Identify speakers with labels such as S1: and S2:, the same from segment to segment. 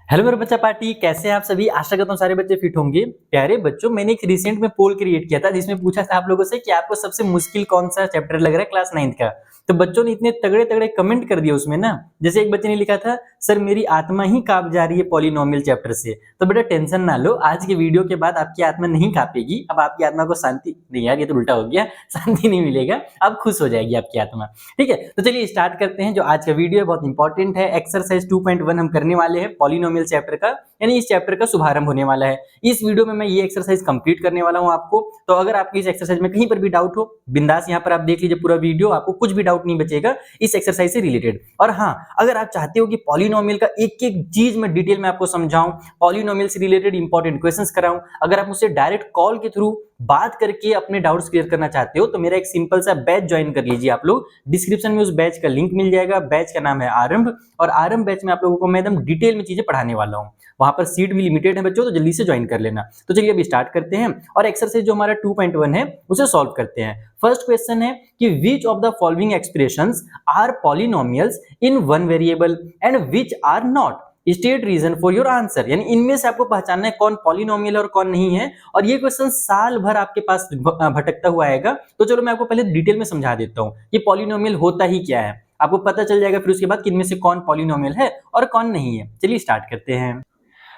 S1: Hello मेरे बच्चा party, कैसे हैं आप सभी। आशा करता हूँ सारे बच्चे फिट होंगे। प्यारे बच्चों, मैंने एक रिसेंट में पोल क्रिएट किया था जिसमें पूछा था आप लोगों से कि आपको सबसे मुश्किल कौन सा चैप्टर लग रहा है क्लास 9th का। तो बच्चों ने इतने तगड़े तगड़े कमेंट कर दिए उसमें ना। जैसे एक बच्चे ने लिखा था, सर मेरी आत्मा ही कांप जा रही है पॉलिनोमियल चैप्टर से। तो बेटा टेंशन ना लो, आज के वीडियो के बाद आपकी आत्मा नहीं कांपेगी। अब आपकी आत्मा को शांति नहीं, यार ये तो उल्टा हो गया, शांति नहीं मिलेगा, अब खुश हो जाएगी आपकी आत्मा। ठीक है, तो चलिए स्टार्ट करते हैं। जो आज का वीडियो है बहुत इंपॉर्टेंट है। एक्सरसाइज 2.1 हम करने वाले हैं पॉलिनोमियल चैप्टर का, यानी इस चैप्टर का शुभारंभ होने वाला है। इस वीडियो में मैं ये एक्सरसाइज कंप्लीट करने वाला हूं आपको। तो अगर आपकी इस एक्सरसाइज में कहीं पर भी डाउट हो, बिंदास यहाँ पर आप देख लीजिए पूरा वीडियो, आपको कुछ भी डाउट नहीं बचेगा इस एक्सरसाइज से रिलेटेड। और हाँ, अगर आप चाहते हो कि पॉलिनोमियल का एक एक चीज में डिटेल में आपको समझाऊं, पॉलिनोमियल से रिलेटेड इंपॉर्टेंट क्वेश्चंस कराऊं, अगर आप मुझसे डायरेक्ट कॉल के थ्रू बात करके अपने डाउट्स क्लियर करना चाहते हो, तो मेरा एक सिंपल सा बैच ज्वाइन कर लीजिए आप लोग। डिस्क्रिप्शन में उस बैच का लिंक मिल जाएगा। बैच का नाम है आरंभ, और आरंभ बैच में आप लोगों को मैं एकदम डिटेल में चीजें पढ़ाने वाला हूँ। वहां पर सीट भी लिमिटेड है बच्चों, तो जल्दी से ज्वाइन कर लेना। तो चलिए अभी स्टार्ट करते हैं और एक्सरसाइज जो हमारा 2.1 है उसे सॉल्व करते हैं। फर्स्ट क्वेश्चन है कि which of the following expressions are polynomials in one variable and which are not. State reason for your answer, यानी इनमें से आपको पहचानना है कौन पॉलिनोमियल और कौन नहीं है। और ये क्वेश्चन साल भर आपके पास भटकता हुआ आएगा। तो चलो मैं आपको पहले डिटेल में समझा देता हूँ कि पॉलिनोमियल होता ही क्या है। आपको पता चल जाएगा फिर उसके बाद कि इनमें से कौन पॉलिनोमियल है और कौन नहीं है। चलिए स्टार्ट करते हैं।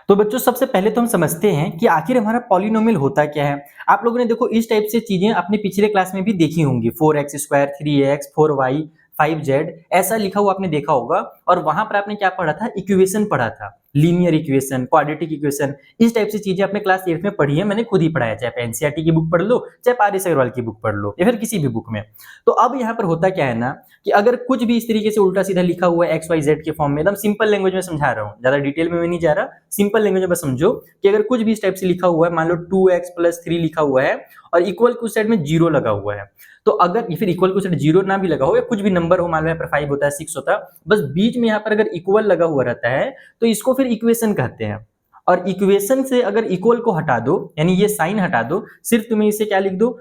S1: तो बच्चों सबसे पहले तो हम समझते हैं कि आखिर हमारा पॉलिनोमियल होता क्या है। आप लोगों ने देखो इस टाइप से चीजें अपने पिछले क्लास में भी देखी होंगी। 4x², 3x, 4y, 5z, ऐसा लिखा हुआ आपने देखा होगा। और वहां पर आपने क्या पढ़ा था, इक्वेशन पढ़ा था, लीनियर इक्वेशन, क्वाड्रेटिक इक्वेशन। इस टाइप से चीजें अपने क्लास 8 में पढ़ी है, मैंने खुद ही पढ़ाया। चाहे एनसीईआरटी की बुक पढ़ लो, चाहे पारिस अग्रवाल की बुक पढ़ लो, या फिर किसी भी बुक में। तो अब यहाँ पर होता क्या है ना, कि अगर कुछ भी इस तरीके से उल्टा सीधा लिखा हुआ है XYZ के फॉर्म में, एकदम सिंपल लैंग्वेज में समझा रहा हूँ, ज्यादा डिटेल में मैं नहीं जा रहा, सिंपल लैंग्वेज में बस समझो कि अगर कुछ भी इस टाइप से लिखा हुआ है, मान लो 2x+3 लिखा हुआ है और इक्वल के उस साइड में 0 लगा हुआ है। तो अगर फिर इक्वल के उस साइड 0 ना भी लगा हो, या कुछ भी नंबर हो, मान लो यहाँ पर 5 होता है, 6 होता है, बस बीच में यहाँ पर अगर इक्वल लगा हुआ रहता है तो इसको फिर इक्वेशन कहते हैं। और इक्वेशन से अगर इक्वल को हटा दो, यानी ये साइन हटा दो, सिर्फ तुम्हें इसे क्या लिख दो,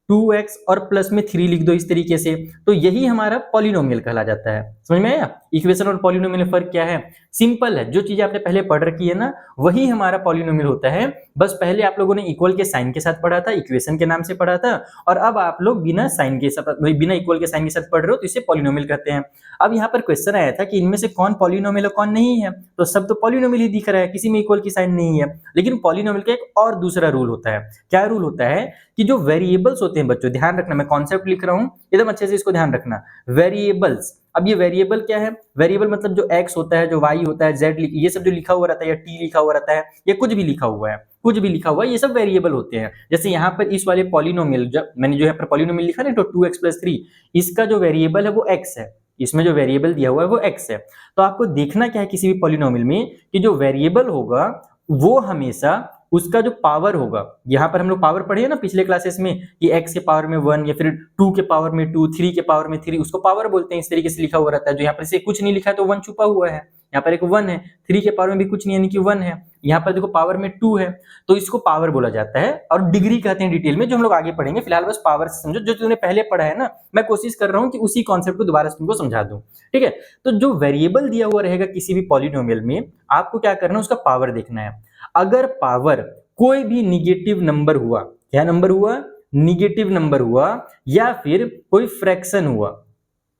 S1: 2x और प्लस में 3 लिख दो इस तरीके से, तो यही हमारा पॉलिनोमियल कहला जाता है। समझ में आया? इक्वेशन और पॉलिनोमियल में फर्क क्या है? सिंपल है, जो चीज आपने पहले पढ़ रखी है ना, वही हमारा पॉलिनोमियल होता है। बस पहले आप लोगों ने इक्वल के साइन के साथ पढ़ा था, इक्वेशन के नाम से पढ़ा था, और अब आप लोग बिना साइन के साथ, बिना इक्वल के साइन के साथ पढ़ रहे हो, तो इसे पॉलिनोमियल कहते हैं। अब यहाँ पर क्वेश्चन आया था कि इनमें से कौन पॉलिनोमियल और कौन नहीं है, तो सब तो पॉलिनोमियल ही दिख रहा है, किसी में इक्वल की साइन नहीं है। लेकिन पॉलिनोमियल का एक और दूसरा रूल होता है। क्या रूल होता है कि जो वेरिएबल्स होते हैं बच्चों, ध्यान रखना, मैं कॉन्सेप्ट लिख रहा हूं, एकदम अच्छे से इसको ध्यान रखना। वेरिएबल्स, अब ये वेरिएबल क्या है? वेरिएबल मतलब जो x होता है, जो y होता है, z, ये सब जो लिखा हुआ रहता है, या t लिखा हुआ रहता है, या कुछ भी लिखा हुआ है, कुछ भी लिखा हुआ है, ये सब वेरिएबल होते हैं। जैसे यहाँ पर इस वाले पॉलिनोमियल, जब मैंने जो यहाँ पर पॉलिनोमियल लिखा ना, तो 2x+3, इसका जो वेरिएबल है वो x है, इसमें जो वेरिएबल दिया हुआ है वो x है। तो आपको देखना क्या है किसी भी पॉलिनोमियल में, कि जो वेरिएबल होगा वो हमेशा उसका जो पावर होगा, यहाँ पर हम लोग पावर पढ़े हैं ना पिछले क्लासेस में, कि x के पावर में 1, या फिर 2 के पावर में 2, 3 के पावर में 3, उसको पावर बोलते हैं। इस तरीके से लिखा हुआ रहता है। जो यहाँ पर से कुछ नहीं लिखा है तो 1 छुपा हुआ है, यहाँ पर एक 1 है, 3 के पावर में भी कुछ नहीं, यानी कि 1 है, यहाँ पर देखो पावर में 2 है, तो इसको पावर बोला जाता है। और डिग्री कहते हैं डिटेल में, जो हम लोग आगे पढ़ेंगे। फिलहाल बस पावर से समझो, जो तुमने पहले पढ़ा है ना, मैं कोशिश कर रहा हूँ कि उसी कॉन्सेप्ट को दोबारा तुमको समझा दूं। ठीक है, तो जो वेरिएबल दिया हुआ रहेगा किसी भी पॉलिनोमियल में, आपको क्या करना है, उसका पावर देखना है। अगर पावर कोई भी निगेटिव नंबर हुआ, क्या नंबर हुआ, निगेटिव नंबर हुआ, या फिर कोई फ्रैक्शन हुआ,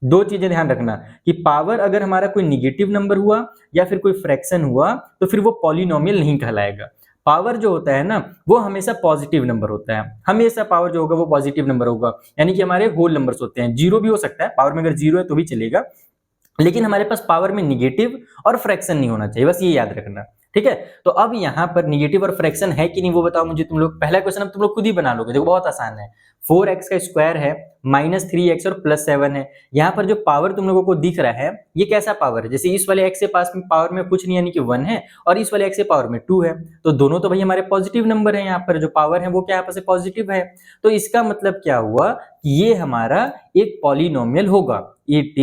S1: दो चीजें ध्यान रखना, कि पावर अगर हमारा कोई निगेटिव नंबर हुआ या फिर कोई फ्रैक्शन हुआ, तो फिर वो पॉलिनोमियल नहीं कहलाएगा। पावर जो होता है ना, वो हमेशा पॉजिटिव नंबर होता है, हमेशा पावर जो होगा वो पॉजिटिव नंबर होगा, यानी कि हमारे होल नंबर्स होते हैं। जीरो भी हो सकता है, पावर में अगर जीरो है तो भी चलेगा, लेकिन हमारे पास पावर में निगेटिव और फ्रैक्शन नहीं होना चाहिए, बस ये याद रखना। ठीक है, तो अब यहाँ पर निगेटिव और फ्रैक्शन है कि नहीं वो बताओ मुझे तुम लोग। पहला क्वेश्चन अब तुम लोग खुद ही बना लोगे, देखो बहुत आसान है। 4x का स्क्वायर है, -3x और +7 है। यहाँ पर जो पावर तुम लोगों को दिख रहा है, ये कैसा पावर है? जैसे इस वाले x के पास में पावर में कुछ नहीं, यानी कि 1 है, और इस वाले x के पावर में 2 है, तो दोनों तो भाई हमारे पॉजिटिव नंबर है। यहाँ पर जो पावर है वो क्या यहाँ पर से पॉजिटिव है। तो इसका मतलब क्या हुआ कि ये हमारा एक पॉलिनोमियल होगा। It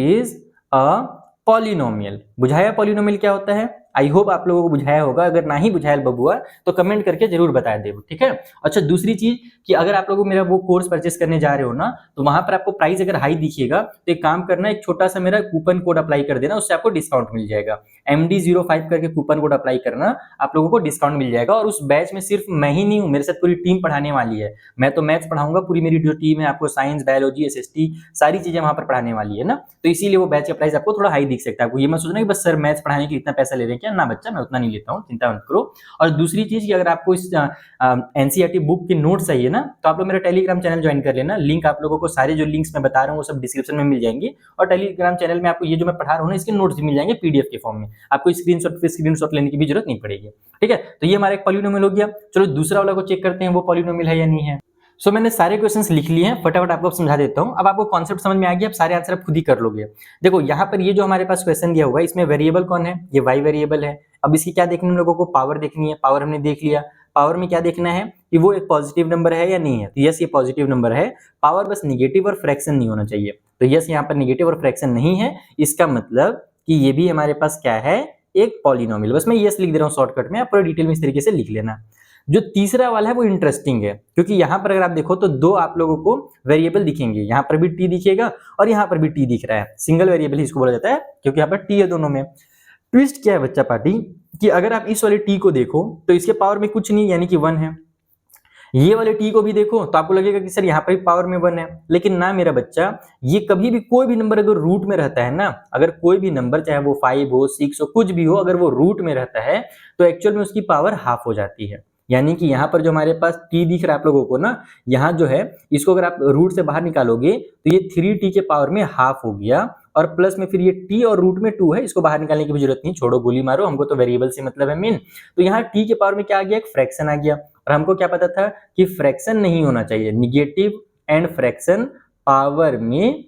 S1: is a polynomial. बुझाया पॉलिनोमियल क्या होता है? आई होप आप लोगों को बुझाया होगा, अगर ना ही बुझाया बबुआ तो कमेंट करके जरूर बता दे, ठीक है। अच्छा, दूसरी चीज कि अगर आप लोग मेरा वो कोर्स परचेस करने जा रहे हो ना, तो वहां पर आपको प्राइस अगर हाई दिखेगा तो एक काम करना, एक छोटा सा मेरा कूपन कोड अप्लाई कर देना, उससे आपको डिस्काउंट मिल जाएगा। MD05 करके कूपन कोड अप्लाई करना, आप लोगों को डिस्काउंट मिल जाएगा। और उस बैच में सिर्फ मैं ही नहीं हूँ, मेरे साथ पूरी टीम पढ़ाने वाली है। मैं तो मैथ्स पढ़ाऊंगा, पूरी मेरी जो टीम है आपको साइंस, बायोलॉजी, SST सारी चीजें वहां पर पढ़ाने वाली है ना, तो इसीलिए वो बैच का प्राइस आपको थोड़ा हाई दिख सकता है। आपको ये मत सोचना कि बस सर मैथ्स पढ़ाने के इतना पैसा ले रहे हैं क्या, ना बच्चा, मैं उतना नहीं लेता हूँ, चिंता मत करो। और दूसरी चीज कि अगर आपको इस NCERT बुक के नोट चाहिए ना, तो आप लोग मेरा टेलीग्राम चैनल ज्वाइन कर लेना। लिंक आप लोगों को सारे जो लिंक्स मैं बता रहा हूँ वो सब डिस्क्रिप्शन में मिल जाएंगे, और टेलीग्राम चैनल में आपको ये जो मैं पढ़ा रहा हूँ ना, इसके नोट्स भी मिल जाएंगे PDF के फॉर्म में। आपको स्क्रीनशॉट लेने की भी जरूरत नहीं पड़ेगी, ठीक है। तो ये हमारा एक पॉलिनोमियल हो गया। चलो दूसरा वाला को चेक करते हैं, वो पॉलिनोमियल है या नहीं है। सो मैंने सारे क्वेश्चंस लिख लिए हैं, फटाफट आपको समझा देता हूं। अब आपको कॉन्सेप्ट समझ में आ गया, अब सारे आंसर आप खुद ही कर लोगे। देखो यहाँ पर ये जो हमारे पास क्वेश्चन दिया हुआ है, इसमें वेरिएबल कौन है, ये y वेरिएबल है। अब इसकी क्या देखनी है, हम लोगों को पावर देखनी है। पावर हमने देख लिया। पावर में क्या देखना है कि वो एक पॉजिटिव नंबर है या नहीं है, तो यस ये पॉजिटिव नंबर है। पावर बस निगेटिव और फ्रैक्शन नहीं होना चाहिए, तो यस यहाँ पर निगेटिव और फ्रैक्शन नहीं है। इसका मतलब कि ये भी हमारे पास क्या है, एक पॉलिनोमियल। बस मैं यस लिख दे रहा हूँ शॉर्टकट में, आप पूरा डिटेल में इस तरीके से लिख लेना। जो तीसरा वाला है वो इंटरेस्टिंग है, क्योंकि यहाँ पर अगर आप देखो तो दो आप लोगों को वेरिएबल दिखेंगे, यहाँ पर भी t दिखेगा और यहाँ पर भी t दिख रहा है। सिंगल वेरिएबल ही इसको बोला जाता है, क्योंकि यहाँ पर t है दोनों में। ट्विस्ट क्या है बच्चा पार्टी, कि अगर आप इस वाले t को देखो तो इसके पावर में कुछ नहीं, यानी कि 1 है। ये वाले t को भी देखो तो आपको लगेगा कि सर यहाँ पर भी पावर में 1 है, लेकिन ना मेरा बच्चा, ये कभी भी कोई भी नंबर अगर रूट में रहता है ना, अगर कोई भी नंबर चाहे वो 5 हो, 6 हो, कुछ भी हो, अगर वो रूट में रहता है तो एक्चुअल में उसकी पावर हाफ हो जाती है। यानी कि यहाँ पर जो हमारे पास t दिख रहा है आप लोगों को ना, यहाँ जो है इसको अगर आप रूट से बाहर निकालोगे तो ये 3t के पावर में हाफ हो गया, और प्लस में फिर ये t और रूट में 2 है, इसको बाहर निकालने की भी जरूरत नहीं, छोड़ो गोली मारो, हमको तो वेरिएबल से मतलब है मेन। तो यहाँ t के पावर में क्या आ गया, एक फ्रैक्शन आ गया। और हमको क्या पता था कि फ्रैक्शन नहीं होना चाहिए, निगेटिव एंड फ्रैक्शन पावर में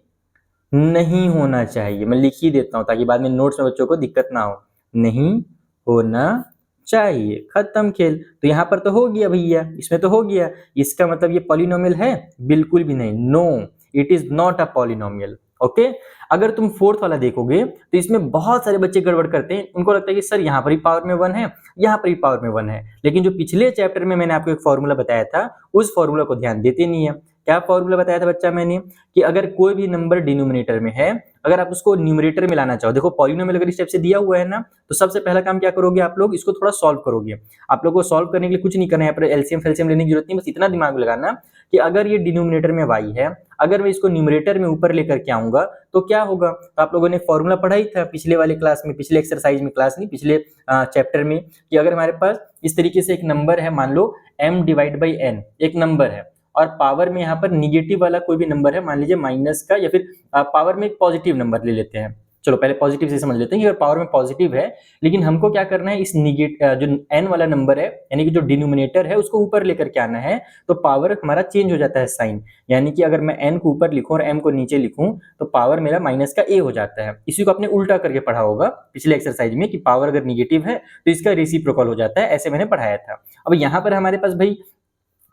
S1: नहीं होना चाहिए। मैं लिख ही देता हूं ताकि बाद में नोट्स में बच्चों को दिक्कत ना हो, नहीं होना चाहिए, खत्म खेल। तो यहाँ पर तो हो गया भैया, इसमें तो हो गया, इसका मतलब ये पॉलिनोमियल है, बिल्कुल भी नहीं, no it is not a polynomial. Okay, अगर तुम फोर्थ वाला देखोगे तो इसमें बहुत सारे बच्चे गड़बड़ करते हैं, उनको लगता है कि सर यहाँ पर ही पावर में 1 है, यहाँ पर ही पावर में 1 है, लेकिन जो पिछले चैप्टर में मैंने आपको एक फॉर्मूला बताया था, उस फॉर्मूला को ध्यान देते नहीं है। क्या फॉर्मूला बताया था बच्चा मैंने, कि अगर कोई भी नंबर डिनोमिनेटर में है, अगर आप उसको न्यूमरेटर में लाना चाहो, देखो पॉलिनोमियल अगर इस टाइप से दिया हुआ है ना, तो सबसे पहला काम क्या करोगे आप लोग, इसको थोड़ा सॉल्व करोगे। आप लोगों को सॉल्व करने के लिए कुछ नहीं करना है, यहाँ पर एलसीएम फेल्सियम लेने की जरूरत नहीं, बस इतना दिमाग लगाना कि अगर ये डिनोमिनेटर में y है, अगर मैं इसको न्यूमरेटर में ऊपर लेकर के आऊंगा तो क्या होगा। तो आप लोगों ने फॉर्मूला पढ़ा ही था पिछले वाले क्लास में, पिछले एक्सरसाइज में, क्लास नहीं पिछले चैप्टर में, कि अगर हमारे पास इस तरीके से एक नंबर है, मान लो m/n एक नंबर है, और पावर में यहाँ पर निगेटिव वाला कोई भी नंबर है, मान लीजिए माइनस का, या फिर पावर में एक पॉजिटिव नंबर ले लेते हैं। चलो पहले पॉजिटिव से समझ लेते हैं कि अगर पावर में पॉजिटिव है, लेकिन हमको क्या करना है, इस जो n वाला नंबर है, यानी कि जो डिनोमिनेटर है, उसको ऊपर लेकर के आना है, तो पावर हमारा चेंज हो जाता है साइन। यानी कि अगर मैं n को ऊपर लिखूं और m को नीचे लिखूं तो पावर मेरा माइनस का a हो जाता है। इसी को आपने उल्टा करके पढ़ा होगा पिछले एक्सरसाइज में, कि पावर अगर निगेटिव है तो इसका रेसिप्रोकल हो जाता है, ऐसे मैंने पढ़ाया था। अब यहाँ पर हमारे पास भाई,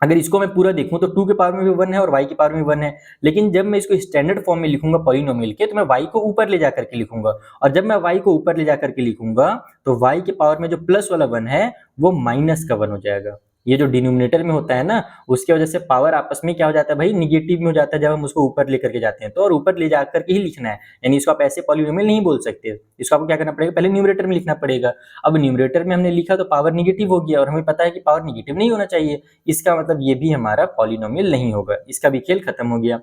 S1: अगर इसको मैं पूरा देखूं तो 2 के पावर में भी 1 है और y के पावर में 1 है, लेकिन जब मैं इसको स्टैंडर्ड फॉर्म में लिखूंगा पॉलिनोमियल के, तो मैं y को ऊपर ले जाकर के लिखूंगा, और जब मैं y को ऊपर ले जाकर के लिखूंगा तो y के पावर में जो प्लस वाला 1 है वो माइनस का 1 हो जाएगा। ये जो डिनोमिनेटर में होता है ना, उसके वजह से पावर आपस में क्या हो जाता है भाई, निगेटिव में हो जाता है जब हम उसको ऊपर लेकर के जाते हैं तो, और ऊपर ले जाकर के ही लिखना है, यानी इसको आप ऐसे पॉलिनोमियल नहीं बोल सकते, इसको आपको क्या करना पड़ेगा, पहले न्यूमरेटर में लिखना पड़ेगा। अब न्यूमरेटर में हमने लिखा तो पावर निगेटिव हो गया, और हमें पता है कि पावर निगेटिव नहीं होना चाहिए, इसका मतलब ये भी हमारा पॉलिनोमियल नहीं होगा, इसका भी खेल खत्म हो गया।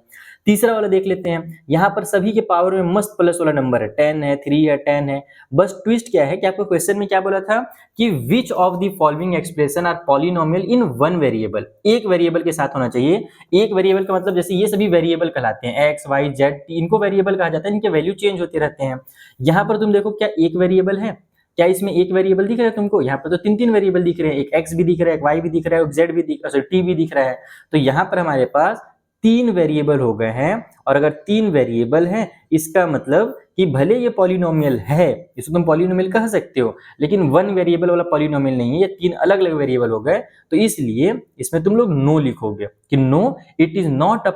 S1: तीसरा वाला देख लेते हैं, यहाँ पर सभी के पावर में मस्त प्लस वाला नंबर है, 10 है, 3 है, 10 है। बस ट्विस्ट क्या है कि आपको क्वेश्चन में क्या बोला था कि which of the following expression are polynomial in one variable, एक वेरिएबल के साथ होना चाहिए। एक वेरिएबल का मतलब जैसे ये सभी वेरिएबल कहलाते हैं, एक्स वाई जेड, इनको वेरिएबल कहा जाता है, इनके वैल्यू चेंज होते रहते हैं। यहाँ पर तुम देखो क्या एक वेरिएबल है, क्या इसमें एक वेरिएबल दिख रहा है तुमको, यहाँ पर तो 3 वेरिएबल दिख रहे हैं, एक एक्स भी दिख रहा है, एक वाई भी दिख रहा है, एक जेड भी दिख रहा है, टी भी दिख रहा है। तो यहाँ पर हमारे पास 3 वेरिएबल हो गए हैं, और अगर 3 वेरिएबल हैं, इसका मतलब कि भले ये पॉलिनोमियल है, इसको तुम पॉलिनोमियल कह सकते हो, लेकिन 1 वेरिएबल वाला पॉलिनोमियल नहीं है, ये 3 अलग अलग वेरिएबल हो गए। तो इसलिए इसमें तुम लोग नो लिखोगे कि no it is not a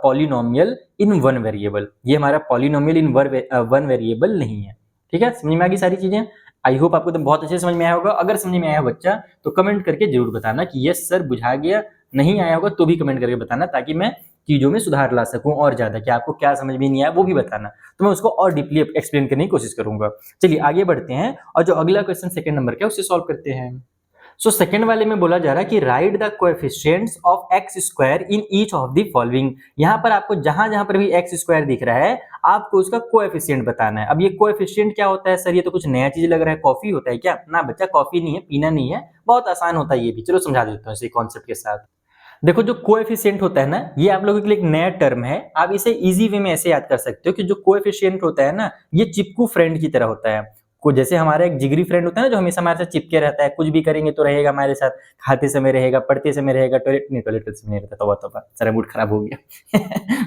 S1: polynomial in 1 variable, ये हमारा पॉलिनोमियल इन 1 वेरिएबल नहीं है। ठीक है, समझ में आ गई सारी चीजें। आई होप आपको तो बहुत अच्छे से समझ में आया होगा। अगर समझ में आया हो बच्चा तो कमेंट करके जरूर बताना कि यस सर बुझा गया, नहीं आया होगा तो भी कमेंट करके बताना, ताकि मैं चीजों में सुधार ला सकूं और ज्यादा, कि आपको क्या समझ में नहीं आया वो भी बताना, तो मैं उसको और डीपली एक्सप्लेन करने की कोशिश करूंगा। चलिए आगे बढ़ते हैं और जो अगला क्वेश्चन सेकंड नंबर का है उसे सॉल्व करते हैं। सो सेकंड वाले में बोला जा रहा है कि right the coefficients of x square in each of the following. यहाँ पर आपको जहां जहां पर भी एक्स स्क्वायर दिख रहा है आपको उसका कोएफिशिएंट बताना है। अब ये कोएफिशिएंट क्या होता है सर, ये तो कुछ नया चीज लग रहा है, कॉफी होता है क्या? ना बच्चा, कॉफी नहीं है, पीना नहीं है, बहुत आसान होता है ये भी। चलो समझा देता हूँ इसी कॉन्सेप्ट के साथ। देखो जो कोएफिशिएंट होता है ना, ये आप लोगों के लिए एक नया टर्म है। आप इसे इजी वे में ऐसे याद कर सकते हो कि जो कोएफिशिएंट होता है ना, ये चिपकू फ्रेंड की तरह होता है। को जैसे हमारा एक जिगरी फ्रेंड होता है ना, जो हमेशा हमारे साथ चिपके रहता है, कुछ भी करेंगे तो रहेगा हमारे साथ, खाते समय रहेगा, पढ़ते समय रहेगा, टॉयलेट समय नहीं रहता। तौबा सारा मूड खराब हो गया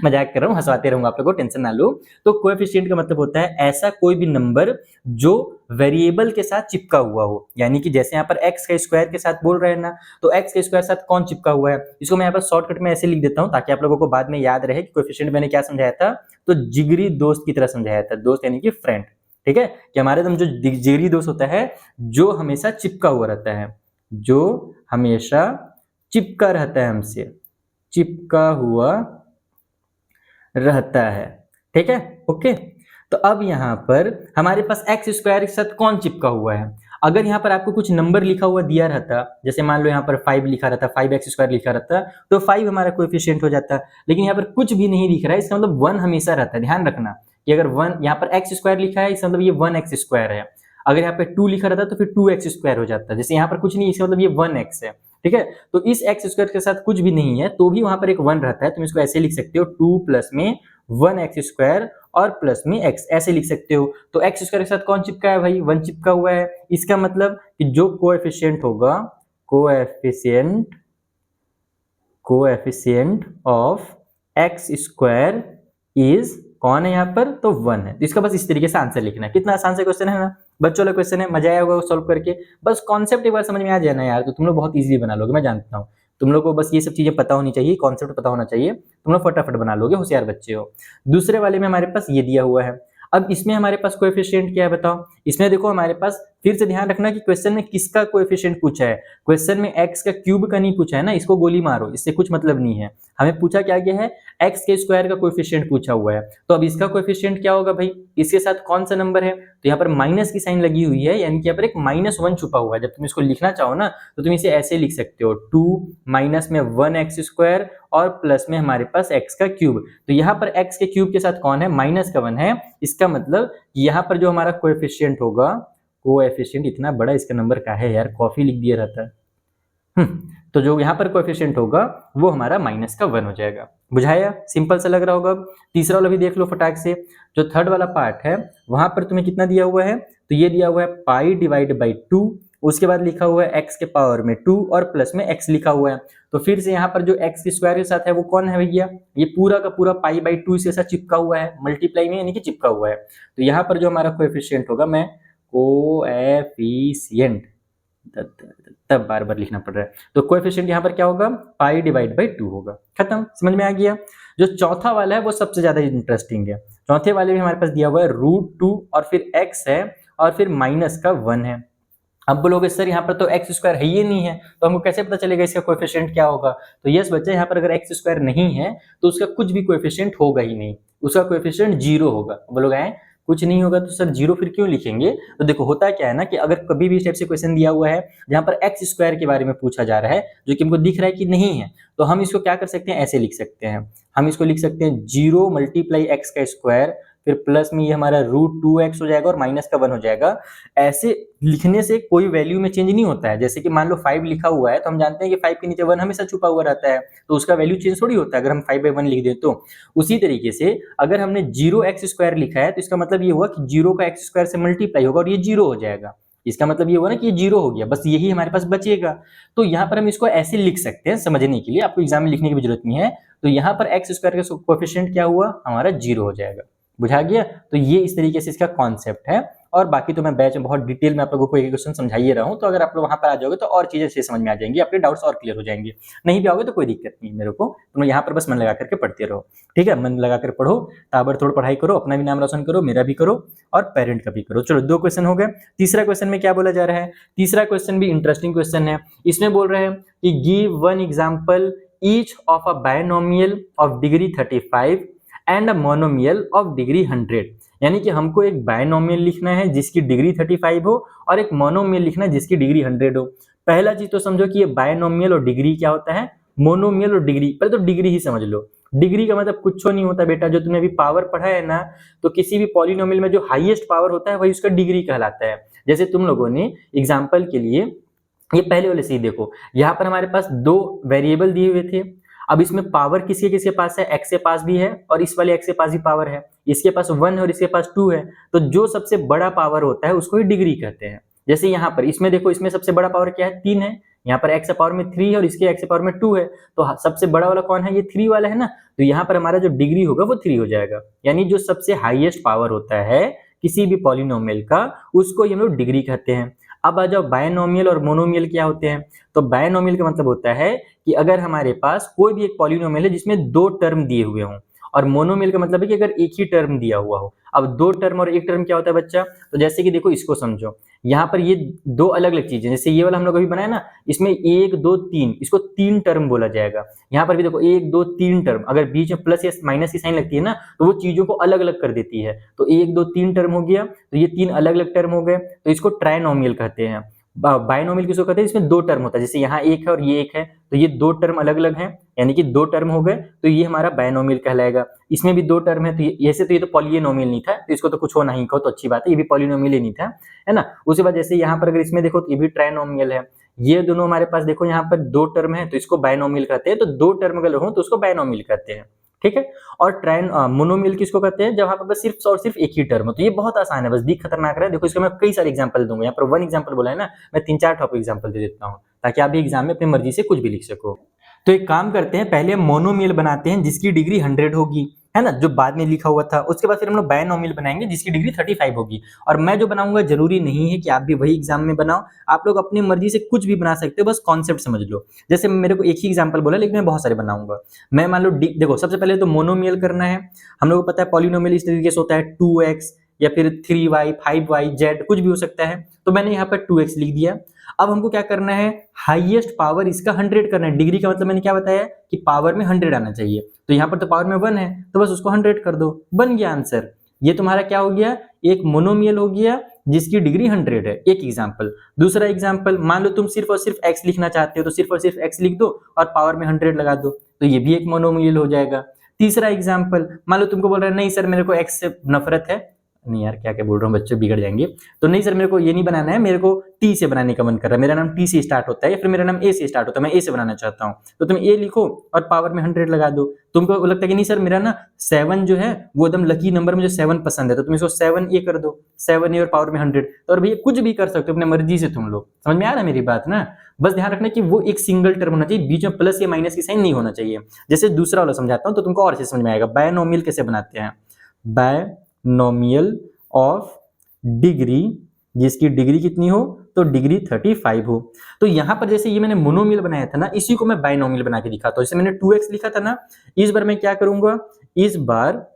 S1: मजाक कर रहा हूँ, हंसवाते रहूंगा आप लोगों को, टेंशन ना लो। तो कोएफिशिएंट का मतलब होता है ऐसा कोई भी नंबर जो वेरिएबल के साथ चिपका हुआ हो। यानी कि जैसे यहाँ पर एक्स का स्क्वायर के साथ बोल रहे हैं ना, तो एक्स के स्क्वायर साथ कौन चिपका हुआ है, इसको मैं यहाँ पर शॉर्टकट में ऐसे लिख देता हूँ ताकि आप लोगों को बाद में याद रहे कि कोएफिशिएंट मैंने क्या समझाया था। तो जिगरी दोस्त की तरह समझाया था, दोस्त यानी कि फ्रेंड, ठीक है। कि हमारे एकदम जो जिगरी दोस्त होता है जो हमेशा चिपका हुआ रहता है, जो हमेशा चिपका रहता है, हमसे चिपका हुआ रहता है, ठीक है, ओके। तो अब यहाँ पर हमारे पास एक्स स्क्वायर के साथ कौन चिपका हुआ है। अगर यहाँ पर आपको कुछ नंबर लिखा हुआ दिया रहता, जैसे मान लो यहाँ पर 5 लिखा रहता, 5x स्क्वायर लिखा रहता, तो 5 हमारा कोएफिशिएंट हो जाता। लेकिन यहाँ पर कुछ भी नहीं दिख रहा है, इसका मतलब 1 हमेशा रहता है। ध्यान रखना कि अगर 1 यहाँ पर एक्स स्क्वायर लिखा है, इसका मतलब ये 1x स्क्वायर है। अगर यहाँ पे 2 लिखा रहता तो फिर 2x स्क्वायर हो जाता। जैसे यहाँ पर कुछ नहीं, इसका मतलब ये 1x है, ठीक है। तो इस एक्स स्क्वायर के साथ कुछ भी नहीं है तो भी वहां पर एक 1 रहता है। तुम इसको ऐसे लिख सकते हो, 2 प्लस में 1x स्क्वायर और प्लस में x, ऐसे लिख सकते हो। तो x स्क्वायर के साथ कौन चिपका है भाई, 1 चिपका हुआ है। इसका मतलब कि जो कोएफिशिएंट होगा, coefficient of x square is कौन है यहाँ पर, तो 1 है। तो इसका बस इस तरीके से आंसर लिखना है। कितना आसान से क्वेश्चन है ना बच्चों वाला क्वेश्चन है, मजा आया होगा सॉल्व करके। बस कॉन्सेप्ट एक बार समझ में आ जाए ना यार, तो तुम लोग बहुत इजीली बना लोगे, मैं जानता हूँ। तुम लोग को बस ये सब चीजें पता होनी चाहिए, कॉन्सेप्ट पता होना चाहिए, तुम लोग फटाफट बना लोगे, होशियार बच्चे हो। दूसरे वाले में हमारे पास ये दिया हुआ है। अब इसमें हमारे पास कोएफिशिएंट क्या है बताओ। इसमें देखो हमारे पास, फिर से ध्यान रखना कि क्वेश्चन में किसका कोएफिशिएंट पूछा है। क्वेश्चन में x का क्यूब का नहीं पूछा है ना, इसको गोली मारो, इससे कुछ मतलब नहीं है। हमें पूछा क्या गया है, x के स्क्वायर का कोएफिशिएंट पूछा हुआ है। तो अब इसका कोएफिशिएंट क्या होगा भाई, इसके साथ कौन सा नंबर है, तो यहाँ पर माइनस की साइन लगी हुई है, यानी कि यहाँ पर एक -1 छुपा हुआ है। जब तुम इसको लिखना चाहो ना तो तुम इसे ऐसे लिख सकते हो, 2 माइनस में 1x स्क्वायर और प्लस में हमारे पास x का क्यूब। तो यहाँ पर x के क्यूब के साथ कौन है, -1 है। इसका मतलब यहाँ पर जो हमारा कोएफिशिएंट होगा, कोएफिशिएंट इतना बड़ा इसका नंबर का है यार, कॉफी लिख दिया रहता है। तो जो यहाँ पर कोएफिशिएंट होगा वो हमारा -1 हो जाएगा। बुझाया, सिंपल सा लग रहा होगा। तीसरा वाला भी देख लो फटाक से। जो थर्ड वाला पार्ट है वहां पर तुम्हें कितना दिया हुआ है, तो ये दिया हुआ है पाई डिवाइड बाई 2, उसके बाद लिखा हुआ है x के पावर में 2 और प्लस में x लिखा हुआ है। तो फिर से यहाँ पर जो x के स्क्वायर के साथ है वो कौन है भैया, ये पूरा का पूरा पाई बाई 2 इसके साथ चिपका हुआ है, मल्टीप्लाई में यानी कि चिपका हुआ है। तो यहाँ पर जो हमारा कोएफिशिएंट होगा, मैं कोएफिशिएंट तब बार बार लिखना पड़ रहा है, तो कोएफिशिएंट यहाँ पर क्या होगा, पाई डिवाइड बाई 2 होगा। खत्म, समझ में आ गया। जो चौथा वाला है वो सबसे ज्यादा इंटरेस्टिंग है। चौथे वाले में हमारे पास दिया हुआ है √2 और फिर x है और फिर -1 है। अब बोलोगे सर यहाँ पर तो एक्स स्क्वायर है ही नहीं है, तो हमको कैसे पता चलेगा इसका कोएफिशिएंट क्या होगा। तो यस बच्चे, यहाँ पर अगर एक्स स्क्वायर नहीं है तो उसका कुछ भी कोएफिशिएंट होगा ही नहीं, उसका कोएफिशिएंट 0 होगा। बोलोगे कुछ नहीं होगा तो सर 0 फिर क्यों लिखेंगे। तो देखो होता क्या है ना कि अगर कभी भी इस टाइप से क्वेश्चन दिया हुआ है जहाँ पर एक्स स्क्वायर के बारे में पूछा जा रहा है जो कि हमको दिख रहा है कि नहीं है, तो हम इसको क्या कर सकते हैं, ऐसे लिख सकते हैं। हम इसको लिख सकते हैं 0 मल्टीप्लाई एक्स का स्क्वायर, फिर प्लस में ये हमारा √2x हो जाएगा और -1 हो जाएगा। ऐसे लिखने से कोई वैल्यू में चेंज नहीं होता है। जैसे कि मान लो 5 लिखा हुआ है तो हम जानते हैं कि 5 के नीचे 1 हमेशा छुपा हुआ रहता है, तो उसका वैल्यू चेंज थोड़ी होता है अगर हम 5/1 लिख दें तो। उसी तरीके से अगर हमने 0x स्क्वायर लिखा है तो इसका मतलब ये हुआ कि 0 का x स्क्वायर से मल्टीप्लाई होगा और ये 0 हो जाएगा। इसका मतलब ये हुआ ना कि ये 0 हो गया, बस यही हमारे पास बचेगा। तो यहाँ पर हम इसको ऐसे लिख सकते हैं समझने के लिए, आपको एग्जाम में लिखने की भी जरूरत नहीं है। तो यहाँ पर एक्स स्क्वायर का कोएफिशिएंट क्या हुआ, हमारा 0 हो जाएगा। बुझा गया। तो ये इस तरीके से इसका कॉन्सेप्ट है, और बाकी तो मैं बैच में बहुत डिटेल में आप लोगों को एक क्वेश्चन समझाइए रहा हूँ, तो अगर आप लोग वहाँ पर आ जाओगे तो और चीजें अच्छे समझ में आ जाएंगी, आपके डाउट्स और क्लियर हो जाएंगे। नहीं भी आओगे तो कोई दिक्कत नहीं मेरे को, तुम यहाँ पर बस मन लगा करके पढ़ते रहो, ठीक है। मन लगा कर पढ़ो, ताबड़तोड़ पढ़ाई करो, अपना भी नाम रोशन करो, मेरा भी करो और पेरेंट का भी करो। चलो 2 क्वेश्चन हो गए। तीसरा क्वेश्चन में क्या बोला जा रहा है? तीसरा क्वेश्चन भी इंटरेस्टिंग क्वेश्चन है। इसमें बोल रहे हैं कि give one example each of a binomial of degree 35 and a monomial of degree 100। यानी कि हमको एक बायनोमियल लिखना है जिसकी डिग्री 35 हो और एक मोनोमियल लिखना है जिसकी डिग्री 100 हो। पहला चीज तो समझो कि ये बायनोमियल और डिग्री क्या होता है, मोनोमियल और डिग्री। पहले तो डिग्री ही समझ लो। डिग्री का मतलब कुछ नहीं होता बेटा, जो तुमने अभी पावर पढ़ा है ना, तो किसी भी पॉलिनोमियल में जो हाईएस्ट पावर होता है वही उसका डिग्री कहलाता है। जैसे तुम लोगों ने एग्जाम्पल के लिए ये पहले वाले से ही देखो, यहाँ पर हमारे पास 2 वेरिएबल दिए हुए थे। अब इसमें पावर किसके किसके पास है? x के पास भी है और इस वाले x के पास भी पावर है। इसके पास 1 है और इसके पास 2 है। तो जो सबसे बड़ा पावर होता है उसको ही डिग्री कहते हैं। जैसे यहाँ पर इसमें देखो, इसमें सबसे बड़ा पावर क्या है? 3 है। यहाँ पर x पावर में 3 है और इसके x पावर में 2 है। तो सबसे बड़ा वाला कौन है? ये 3 वाला है ना। तो यहाँ पर हमारा जो डिग्री होगा वो 3 हो जाएगा। यानी जो सबसे हाईएस्ट पावर होता है किसी भी पॉलिनोमियल का, उसको ये लोग डिग्री कहते हैं। अब आ जाओ बायनोमियल और मोनोमियल क्या होते हैं। तो बायनोमियल का मतलब होता है कि अगर हमारे पास कोई भी एक पॉलिनोमियल है जिसमें 2 टर्म दिए हुए हों, और मोनोमियल का मतलब है कि अगर एक ही टर्म दिया हुआ हो। अब 2 टर्म और एक टर्म क्या होता है बच्चा? तो जैसे कि देखो, इसको समझो, यहाँ पर ये 2 अलग अलग चीजें, जैसे ये वाला हम लोग अभी बनाया ना, इसमें 1 2 3, इसको 3 टर्म बोला जाएगा। यहाँ पर भी देखो 1 2 3 टर्म, अगर बीच में प्लस या माइनस की साइन लगती है ना, तो वो चीजों को अलग अलग कर देती है। तो 1 2 3 टर्म हो गया, तो ये 3 अलग अलग टर्म हो गए, तो इसको ट्राइनोमियल कहते हैं। बायनोमियल किसको कहते हैं? इसमें 2 टर्म होता है, जैसे यहाँ 1 है और ये 1 है, तो ये 2 टर्म अलग अलग हैं, यानी कि 2 टर्म हो गए, तो ये हमारा बायनोमियल कहलाएगा। इसमें भी 2 टर्म है, तो ये तो पॉलिनोमियल नहीं था, तो इसको तो कुछ हो नहीं कहो तो अच्छी बात है, ये भी पॉलिनोमियल ही नहीं था, है ना। उसके बाद जैसे यहाँ पर अगर इसमें देखो तो ये भी ट्राइनोमियल है। ये दोनों हमारे पास देखो यहाँ पर 2 टर्म है, तो इसको बायनोमियल कहते हैं। तो 2 टर्म अगर हो तो उसको बायनोमियल कहते हैं, ठीक है। और मोनोमियल किसको कहते हैं? जब वहां पर बस सिर्फ और सिर्फ एक ही टर्म हो। तो ये बहुत आसान है, बस दिख खतरनाक रहा है। देखो इसको मैं कई सारे एग्जांपल दूंगा। यहाँ पर 1 एग्जांपल बोला है ना, मैं 3-4 टॉपिक एग्जांपल दे देता हूँ, ताकि आप भी एग्जाम में अपनी मर्जी से कुछ भी लिख सको। तो एक काम करते हैं, पहले हम मोनोमियल बनाते हैं जिसकी डिग्री 100 होगी, है ना, जो बाद में लिखा हुआ था। उसके बाद फिर हम लोग बायनोमियल बनाएंगे जिसकी डिग्री 35 होगी। और मैं जो बनाऊंगा जरूरी नहीं है कि आप भी वही एग्जाम में बनाओ, आप लोग अपनी मर्जी से कुछ भी बना सकते हो, बस कॉन्सेप्ट समझ लो। जैसे मेरे को एक ही एग्जांपल बोला, लेकिन मैं बहुत सारे बनाऊंगा। मैं मान लो देखो, सबसे पहले तो मोनोमियल करना है। हम लोग को पता है पॉलिनोमियल इस तरीके से होता है, 2x या फिर 3y 5y z कुछ भी हो सकता है। तो मैंने यहाँ पर 2x लिख दिया। अब हमको क्या करना है? हाईएस्ट पावर इसका 100 करना है। डिग्री का मतलब मैंने क्या बताया कि पावर में 100 आना चाहिए। तो यहाँ पर तो पावर में 1 है, तो बस उसको 100 कर दो, बन गया आंसर। ये तुम्हारा क्या हो गया? एक मोनोमियल हो गया जिसकी डिग्री 100 है। एक एग्जाम्पल। दूसरा एग्जाम्पल, मान लो तुम सिर्फ और सिर्फ x लिखना चाहते हो, तो सिर्फ और सिर्फ x लिख दो और पावर में 100 लगा दो, तो ये भी एक मोनोमियल हो जाएगा। तीसरा एग्जाम्पल, मान लो तुमको बोल रहा है नहीं सर मेरे को x से नफरत है, नहीं यार क्या क्या बोल रहा हूँ, बच्चे बिगड़ जाएंगे। तो नहीं सर मेरे को ये नहीं बनाना है, मेरे को टी से बनाने का मन कर रहा है, मेरा नाम टी से स्टार्ट होता है या फिर मेरा नाम ए से स्टार्ट होता है, मैं ए से बनाना चाहता हूँ। तो तुम ए लिखो और पावर में 100 लगा दो। तुमको लगता है कि नहीं सर मेरा ना 7 जो है वो एकदम लकी नंबर, मुझे 7 पसंद है, तो तुम इसको 7A कर दो, 7A और पावर में 100। तो और भैया कुछ भी कर सकते हो अपने मर्जी से तुम लोग। समझ में आ रहा है मेरी बात ना? बस ध्यान रखना कि वो एक सिंगल टर्म होना चाहिए, बीच में प्लस या माइनस की साइन नहीं होना चाहिए। जैसे दूसरा वाला समझाता हूँ तो तुमको और अच्छे समझ में आएगा। बायनोमियल कैसे बनाते हैं? बायनोमियल ऑफ डिग्री जिसकी डिग्री कितनी हो? तो डिग्री 35 हो। तो यहां पर जैसे ये मैंने मोनोमियल बनाया था ना, इसी को मैं बायनोमियल बना के दिखाता हूं। जैसे मैंने 2x लिखा था ना, इस बार मैं क्या करूंगा? इस बार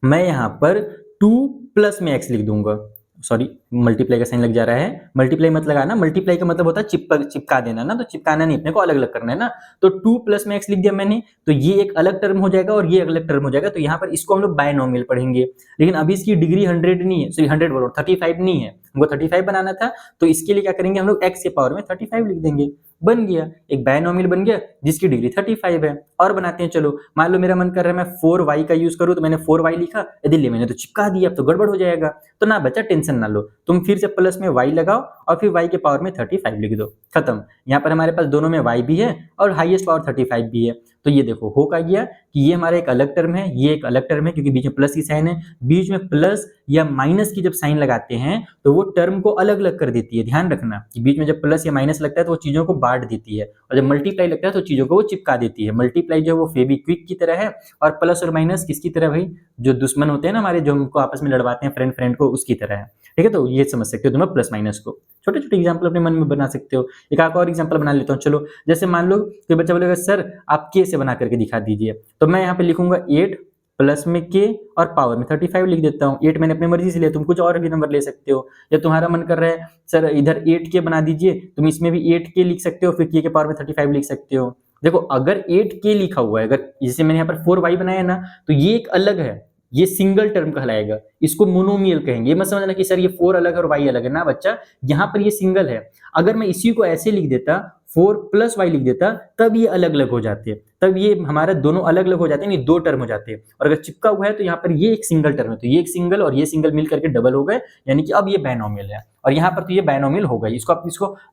S1: मैं यहां पर 2 प्लस में x लिख दूंगा। सॉरी, मल्टीप्लाई का साइन लग जा रहा है, मल्टीप्लाई मत लगाना। मल्टीप्लाई का मतलब होता है चिपका देना ना, तो चिपकाना नहीं, अपने को अलग अलग करना है ना। तो 2 प्लस में x लिख दिया मैंने, तो ये एक अलग टर्म हो जाएगा और ये अलग टर्म हो जाएगा। तो यहाँ पर इसको हम लोग बायनोमियल पढ़ेंगे। लेकिन अभी इसकी डिग्री 100 नहीं है, सॉरी 100 बोलो, 35 नहीं है, हमको 35 बनाना था। तो इसके लिए क्या करेंगे हम लोग? x के पावर में 35 लिख देंगे, बन गया एक बायनोमियल बन गया जिसकी डिग्री 35 है। और बनाते हैं, चलो मान लो मेरा मन कर रहा है मैं 4y का यूज करूं, तो मैंने 4y लिखा, दिल्ली मैंने तो चिपका दिया, अब तो गड़बड़ हो जाएगा। तो ना बच्चा टेंशन ना लो, तुम फिर से प्लस में y लगाओ और फिर y के पावर में 35 लिख दो, खत्म। यहाँ पर हमारे पास दोनों में y भी है और हाईएस्ट पावर 35 भी है। तो ये देखो हो क्या गया कि ये हमारा एक अलग टर्म है, ये एक अलग टर्म है क्योंकि बीच में प्लस की साइन है। बीच में प्लस या माइनस की जब साइन लगाते हैं तो वो टर्म को अलग अलग कर देती है। ध्यान रखना कि बीच में जब प्लस या माइनस लगता है तो वो चीजों को बांट देती है, और जब मल्टीप्लाई लगता है तो चीजों को वो चिपका देती है। मल्टीप्लाई जो है वो फेविक्विक की तरह है, और प्लस और माइनस किसकी तरह भाई, जो दुश्मन होते हैं ना हमारे, जो हमको आपस में लड़वाते हैं फ्रेंड फ्रेंड को, उसकी तरह है। ठीक है, तो ये समझ सकते हो तुम प्लस माइनस को। छोटे छोटे एग्जाम्पल अपने मन में बना सकते हो। एक और एग्जाम्पल बना लेता हूँ, चलो। जैसे मान लो कोई बच्चा बोलेगा सर आप के से बना करके दिखा दीजिए, तो मैं यहाँ पे लिखूंगा 8 प्लस में के और पावर में 35 लिख देता हूँ। 8 मैंने अपनी मर्जी से लिया, तुम कुछ और भी नंबर ले सकते हो। या तुम्हारा मन कर रहा है सर इधर 8 के बना दीजिए, तुम इसमें भी 8 के लिख सकते हो, फिर के पावर में 35 लिख सकते हो। देखो अगर 8 के लिखा हुआ है, अगर जैसे मैंने यहाँ पर 4y बनाया ना, तो ये एक अलग है, ये सिंगल टर्म कहलाएगा, इसको मोनोमियल कहेंगे। ये मत समझना कि सर ये 4 अलग है और y अलग है ना बच्चा, यहाँ पर ये सिंगल है। अगर मैं इसी को ऐसे लिख देता 4 प्लस y लिख देता, तब ये अलग अलग हो जाते, तब ये हमारा दोनों अलग अलग हो जाते हैं, दो टर्म हो जाते हैं। और अगर चिपका हुआ है तो यहाँ पर ये एक सिंगल टर्म है, तो ये एक सिंगल और ये सिंगल मिल करके डबल हो गए, यानी कि अब ये बायनोमियल है। और यहाँ पर तो ये बायनोमियल हो गई। इसको